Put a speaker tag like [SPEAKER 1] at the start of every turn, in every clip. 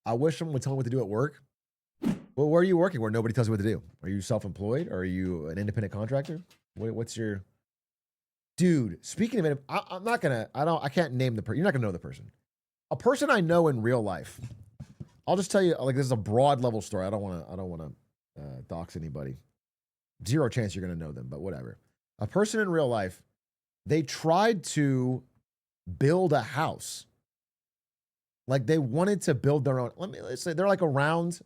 [SPEAKER 1] I wish someone would tell me what to do at work. Well, where are you working where nobody tells you what to do? Are you self-employed? Or are you an independent contractor? What's your... Dude, speaking of it, I'm not gonna... I can't name the person. You're not gonna know the person. A person I know in real life. I'll just tell you, like, this is a broad level story. I don't want to dox anybody. Zero chance you're gonna know them, but whatever. A person in real life, they tried to build a house. Like, they wanted to build their own. Let's say they're like around,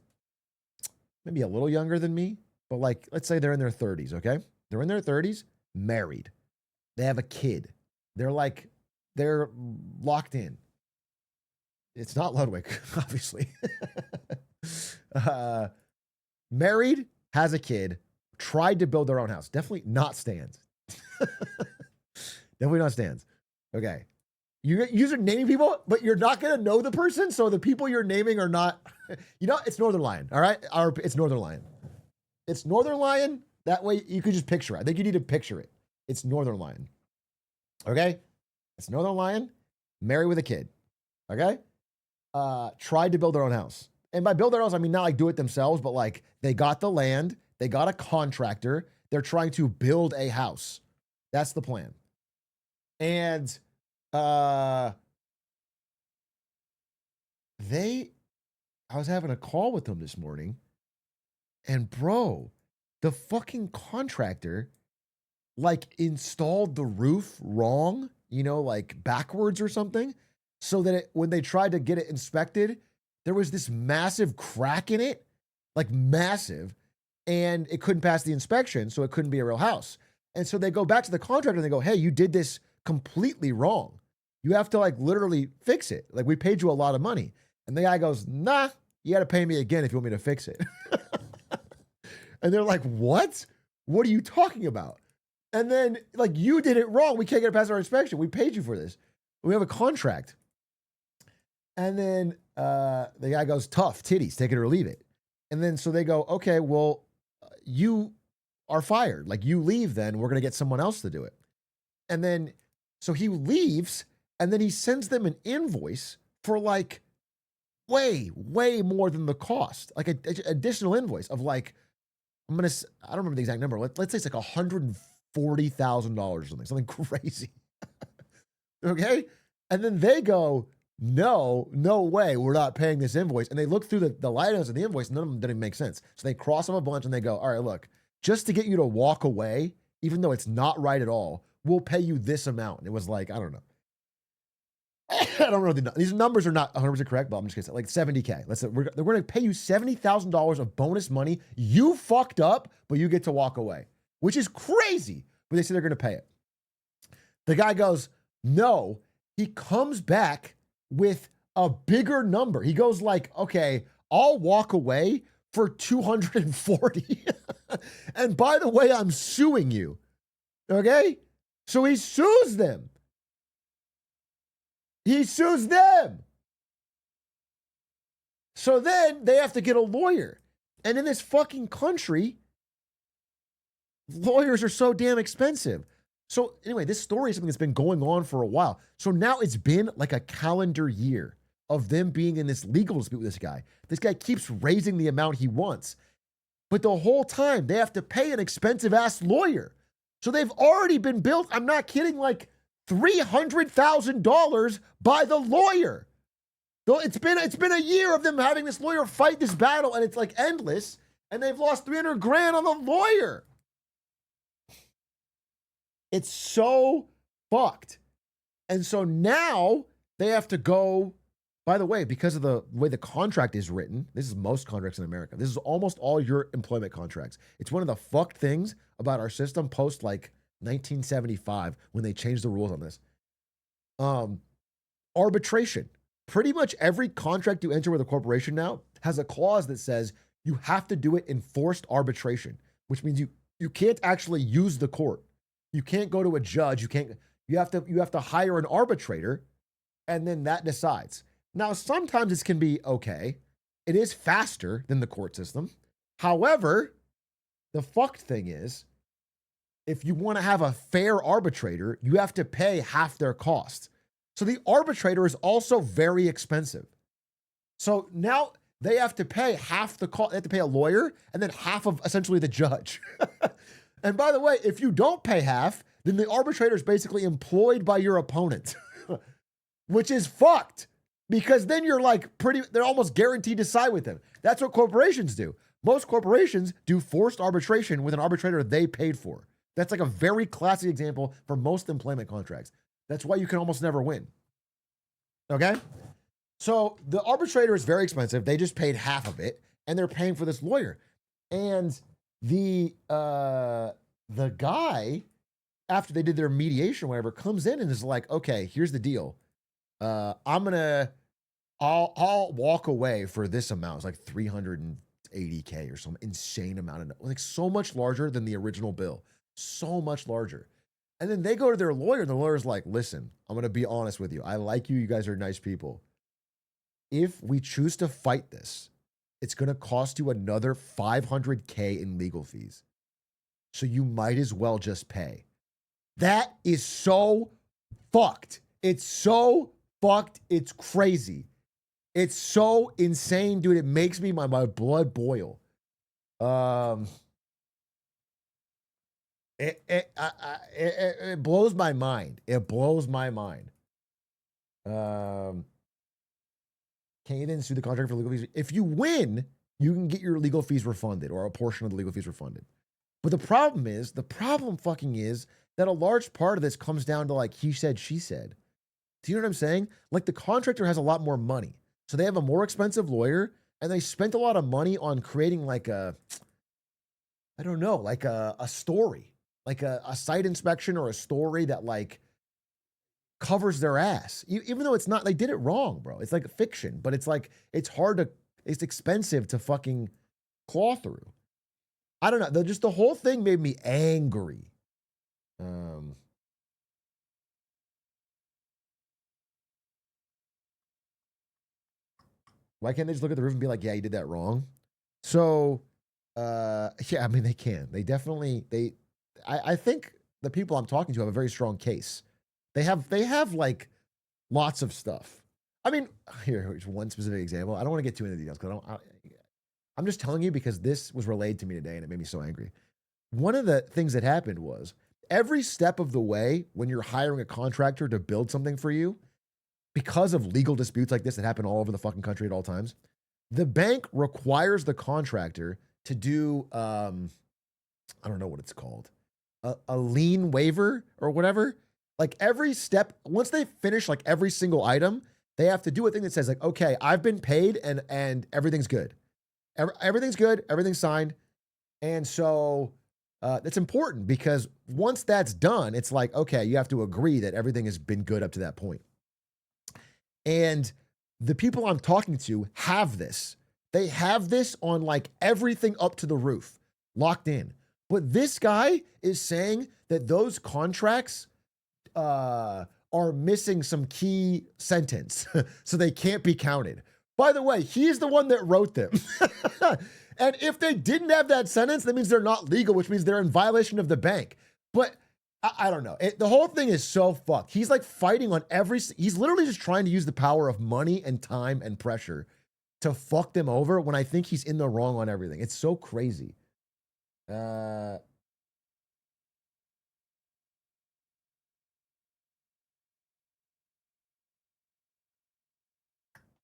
[SPEAKER 1] maybe a little younger than me, but like, let's say they're in their 30s, okay? They're in their 30s, married. They have a kid. They're locked in. It's not Ludwig, obviously. Married, has a kid, tried to build their own house. Definitely not Stans. Definitely not Stans. Okay. You're naming people, but you're not going to know the person. So the people you're naming are not, it's Northern Lion. All right. It's Northern Lion. It's Northern Lion. That way you could just picture it. I think you need to picture it. It's Northern Lion. Okay. It's Northern Lion, married with a kid. Okay. Tried to build their own house. And by build their house, I mean, not like do it themselves, but like they got the land, they got a contractor. They're trying to build a house. That's the plan. And, I was having a call with them this morning, and bro, the fucking contractor like installed the roof wrong, like backwards or something, so that when they tried to get it inspected, there was this massive crack in it, like massive, and it couldn't pass the inspection, so it couldn't be a real house. And so they go back to the contractor and they go, "Hey, you did this completely wrong. You have to like literally fix it. Like we paid you a lot of money." And the guy goes, "Nah, you got to pay me again if you want me to fix it." And they're like, "What? What are you talking about?" And then like, "You did it wrong. We can't get it past our inspection. We paid you for this. We have a contract." And then the guy goes, "Tough titties, take it or leave it." And then so they go, "Okay, well, you are fired. Like you leave then, we're going to get someone else to do it." And then so he leaves, and then he sends them an invoice for like way more than the cost, like an additional invoice of like, I don't remember the exact number. Let's say it's like $140,000 or something crazy. Okay. And then they go, no way, we're not paying this invoice. And they look through the line items of the invoice, none of them didn't make sense. So they cross them a bunch and they go, "All right, look, just to get you to walk away, even though it's not right at all, we'll pay you this amount." And it was like, I don't know. I don't know. These numbers are not 100% correct, but I'm just going to say like $70K. Let's say we're going to pay you $70,000 of bonus money. You fucked up, but you get to walk away, which is crazy. But they say they're going to pay it. The guy goes, no. He comes back with a bigger number. He goes like, "Okay, I'll walk away for 240. And by the way, I'm suing you." Okay. So he sues them. He sues them. So then they have to get a lawyer. And in this fucking country, lawyers are so damn expensive. So anyway, this story is something that's been going on for a while. So now it's been like a calendar year of them being in this legal dispute with this guy. This guy keeps raising the amount he wants. But the whole time they have to pay an expensive ass lawyer. So they've already been billed, I'm not kidding, like $300,000 by the lawyer. So it's been a year of them having this lawyer fight this battle, and it's like endless, and they've lost 300 grand on the lawyer. It's so fucked. And so now they have to go, by the way, because of the way the contract is written, this is most contracts in America. This is almost all your employment contracts. It's one of the fucked things about our system post like 1975 when they changed the rules on this. Arbitration. Pretty much every contract you enter with a corporation now has a clause that says you have to do it in forced arbitration, which means you can't actually use the court. You can't go to a judge. You have to hire an arbitrator, and then that decides. Now, sometimes this can be okay. It is faster than the court system. However, the fucked thing is, if you want to have a fair arbitrator, you have to pay half their cost. So the arbitrator is also very expensive. So now they have to pay half the cost. They have to pay a lawyer and then half of essentially the judge. And by the way, if you don't pay half, then the arbitrator is basically employed by your opponent, which is fucked because then you're like they're almost guaranteed to side with them. That's what corporations do. Most corporations do forced arbitration with an arbitrator they paid for. That's like a very classic example for most employment contracts. That's why you can almost never win. Okay? So the arbitrator is very expensive. They just paid half of it, and they're paying for this lawyer. And the guy, after they did their mediation or whatever, comes in and is like, okay, here's the deal. I'll walk away for this amount. It's like 380K or some insane amount of, like, so much larger than the original bill. So much larger. And then they go to their lawyer, and the lawyer's like, listen, I'm going to be honest with you. I like you. You guys are nice people. If we choose to fight this, it's going to cost you another 500K in legal fees. So you might as well just pay. That is so fucked. It's so fucked. It's crazy. It's so insane, dude. It makes me my blood boil. It blows my mind. It blows my mind. Can you then sue the contractor for legal fees? If you win, you can get your legal fees refunded or a portion of the legal fees refunded. But the problem fucking is that a large part of this comes down to like he said, she said. Do you know what I'm saying? Like the contractor has a lot more money. So they have a more expensive lawyer and they spent a lot of money on creating like a story, like a site inspection or a story that like covers their ass. Even though it's not, they did it wrong, bro. It's like a fiction, but it's like, it's expensive to fucking claw through. I don't know. The whole thing made me angry. Why can't they just look at the roof and be like, yeah, you did that wrong? So, yeah, I mean, they can. They definitely, I think the people I'm talking to have a very strong case. They have like lots of stuff. I mean, here's one specific example. I don't want to get too into details because I'm just telling you because this was relayed to me today and it made me so angry. One of the things that happened was every step of the way when you're hiring a contractor to build something for you, because of legal disputes like this that happen all over the fucking country at all times, the bank requires the contractor to do, I don't know what it's called, a lien waiver or whatever. Like every step, once they finish like every single item, they have to do a thing that says like, okay, I've been paid and everything's good. Everything's good. Everything's signed. And so that's important because once that's done, it's like, okay, you have to agree that everything has been good up to that point. And the people I'm talking to have this. They have this on like everything up to the roof, locked in. But this guy is saying that those contracts are missing some key sentence, so they can't be counted. By the way, he's the one that wrote them. And if they didn't have that sentence, that means they're not legal, which means they're in violation of the bank. But I don't know. The whole thing is so fucked. He's like fighting on he's literally just trying to use the power of money and time and pressure to fuck them over when I think he's in the wrong on everything. It's so crazy.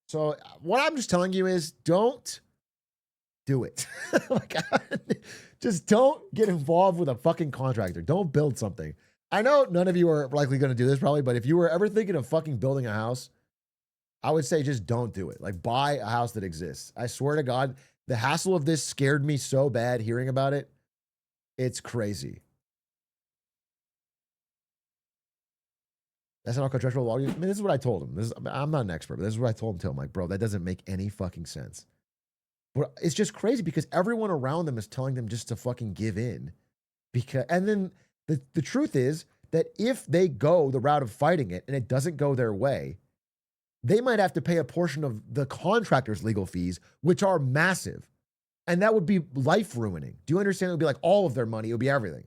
[SPEAKER 1] So what I'm just telling you is don't do it. Like, just don't get involved with a fucking contractor. Don't build something. I know none of you are likely going to do this probably, but if you were ever thinking of fucking building a house, I would say just don't do it. Like buy a house that exists. I swear to God, the hassle of this scared me so bad hearing about it. It's crazy. That's not contractual law. I mean, this is what I told him. I'm not an expert, but this is what I told him to him. Like, bro, that doesn't make any fucking sense. But it's just crazy because everyone around them is telling them just to fucking give in. And then the truth is that if they go the route of fighting it and it doesn't go their way, they might have to pay a portion of the contractor's legal fees, which are massive. And that would be life ruining. Do you understand? It would be like all of their money. It would be everything.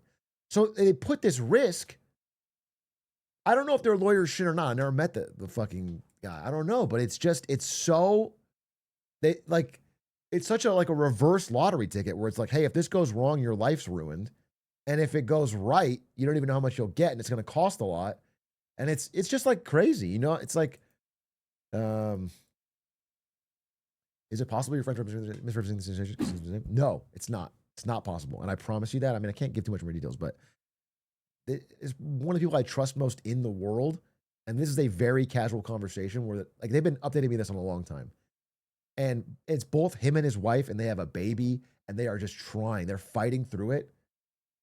[SPEAKER 1] So they put this risk. I don't know if they're lawyers shit or not. I never met the fucking guy. I don't know, but it's so they like it's such a like a reverse lottery ticket where it's like, hey, if this goes wrong, your life's ruined. And if it goes right, you don't even know how much you'll get, and it's going to cost a lot. And it's just like crazy, you know? It's like, is it possible your friends misrepresenting the situation? No, it's not. It's not possible. And I promise you that. I mean, I can't give too much more details, but it's one of the people I trust most in the world. And this is a very casual conversation where like they've been updating me this on a long time. And it's both him and his wife, and they have a baby, and they are just trying. They're fighting through it.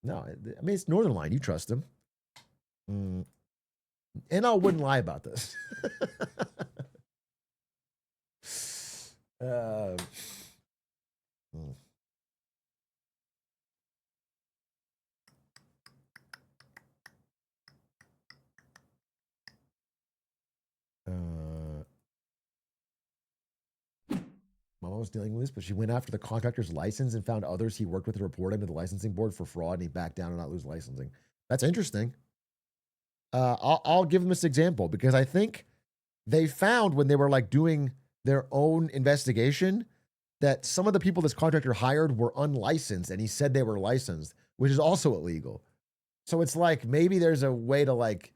[SPEAKER 1] No, I mean, it's Northern Line. You trust him. Mm. And I wouldn't lie about this. uh, mm. My mom was dealing with this, but she went after the contractor's license and found others he worked with to report him to the licensing board for fraud, and he backed down and not lose licensing. That's interesting. I'll give them this example because I think they found when they were like doing their own investigation that some of the people this contractor hired were unlicensed, and he said they were licensed, which is also illegal. So it's like maybe there's a way to like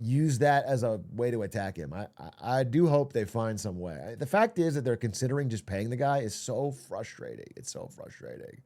[SPEAKER 1] use that as a way to attack him. I do hope they find some way. The fact is that they're considering just paying the guy is so frustrating. It's so frustrating.